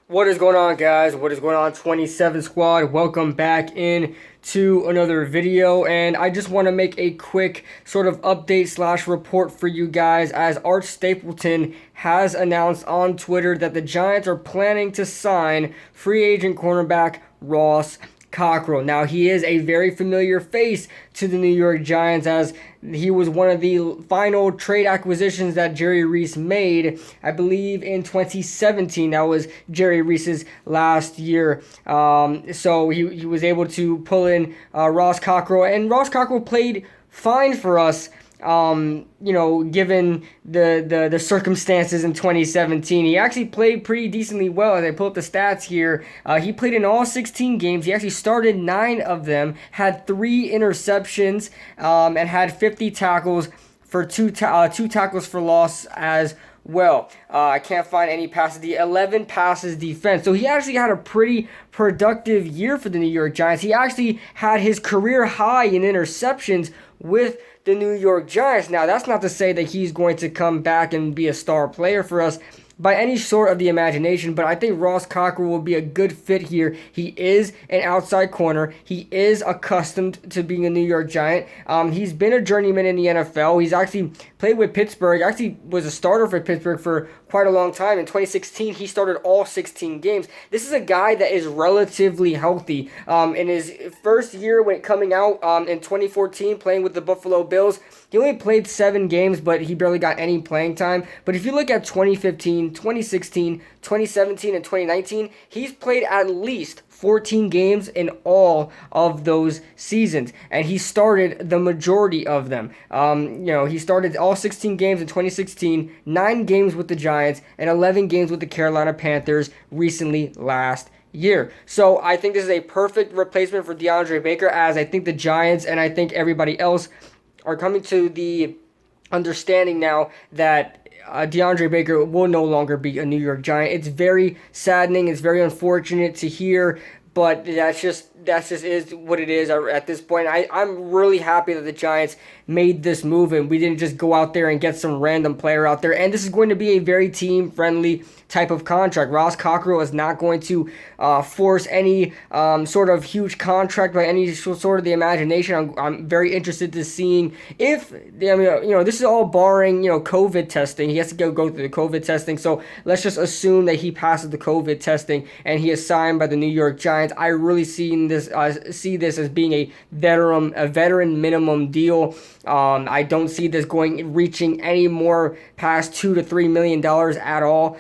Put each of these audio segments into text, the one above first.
What is going on, guys? What is going on, 27 squad? Welcome back in to another video, and I just want to make a quick sort of update slash report for you guys, as Art Stapleton has announced on Twitter that the Giants are planning to sign free agent cornerback Ross Cockrell. Now, he is a very familiar face to the New York Giants, as he was one of the final trade acquisitions that Jerry Reese made, I believe, in 2017. That was Jerry Reese's last year. So he was able to pull in Ross Cockrell, and Ross Cockrell played fine for us. Given the circumstances in 2017, he actually played pretty decently well. As I pull up the stats here, he played in all 16 games. He actually started 9 of them, had 3 interceptions, and had 50 tackles for two tackles for loss as well. I can't find any passes. 11 passes defense. So he actually had a pretty productive year for the New York Giants. He actually had his career high in interceptions with the New York Giants. Now, that's not to say that he's going to come back and be a star player for us by any sort of the imagination, but I think Ross Cockrell will be a good fit here. He is an outside corner. He is accustomed to being a New York Giant. He's been a journeyman in the NFL. He's actually played with Pittsburgh, actually was a starter for Pittsburgh for quite a long time. In 2016, he started all 16 games. This is a guy that is relatively healthy. In his first year when coming out in 2014, playing with the Buffalo Bills, he only played 7 games, but he barely got any playing time. But if you look at 2015, 2016, 2017, and 2019, he's played at least 14 games in all of those seasons, and he started the majority of them. He started all 16 games in 2016, 9 games with the Giants, and 11 games with the Carolina Panthers recently last year. So I think this is a perfect replacement for DeAndre Baker, as I think the Giants and I think everybody else are coming to the understanding now that DeAndre Baker will no longer be a New York Giant. It's very saddening. It's very unfortunate to hear, but that's just is what it is at this point. I'm really happy that the Giants made this move and we didn't just go out there and get some random player out there. And this is going to be a very team-friendly type of contract. Ross Cockrell is not going to force any sort of huge contract by any sort of the imagination. I'm very interested to seeing if, this is all barring, COVID testing. He has to go through the COVID testing. So let's just assume that he passes the COVID testing and he is signed by the New York Giants. I really see this as being a veteran minimum deal. I don't see this reaching any more past $2 to $3 million at all.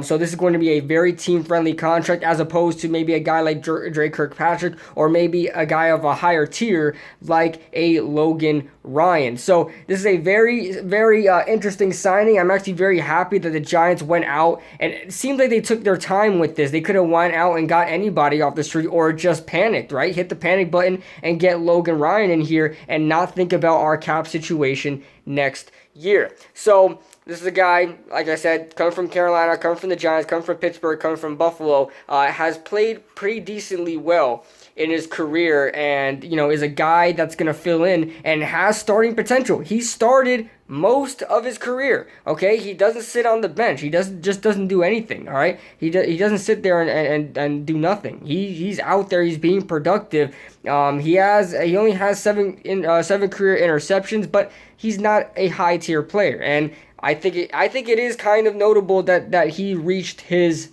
So this is going to be a very team-friendly contract, as opposed to maybe a guy like Dre Kirkpatrick, or maybe a guy of a higher tier like a Logan Ryan. So this is a very, very interesting signing. I'm actually very happy that the Giants went out, and it seems like they took their time with this. They could have went out and got anybody off the street, or just panicked, right? Hit the panic button and get Logan Ryan in here and not think about our cap situation next year. So this is a guy, like I said, coming from Carolina, coming from the Giants, coming from Pittsburgh, coming from Buffalo, has played pretty decently well in his career, and is a guy that's going to fill in and has starting potential. He started most of his career, okay? He doesn't sit on the bench. He doesn't do anything, all right? He doesn't sit there and do nothing. He's out there. He's being productive. He only has 7 career interceptions, but he's not a high tier player, and I think it is kind of notable that he reached his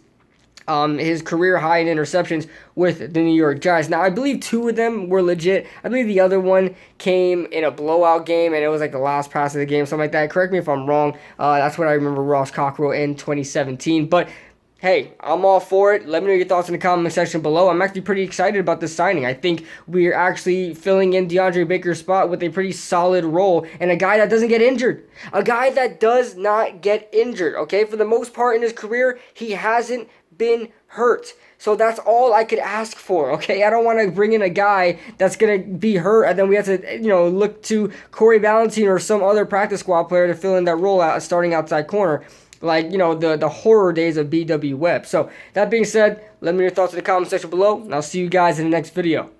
career high in interceptions with the New York Giants. Now, I believe 2 of them were legit. I believe the other one came in a blowout game, and it was like the last pass of the game, something like that. Correct me if I'm wrong. That's what I remember Ross Cockrell in 2017. But hey, I'm all for it. Let me know your thoughts in the comment section below. I'm actually pretty excited about this signing. I think we're actually filling in DeAndre Baker's spot with a pretty solid role, and a guy that doesn't get injured. A guy that does not get injured, okay? For the most part in his career, he hasn't been hurt. So that's all I could ask for, okay? I don't want to bring in a guy that's going to be hurt, and then we have to, look to Corey Valentine or some other practice squad player to fill in that role starting outside corner, like, the horror days of BW Webb. So that being said, let me know your thoughts in the comment section below, and I'll see you guys in the next video.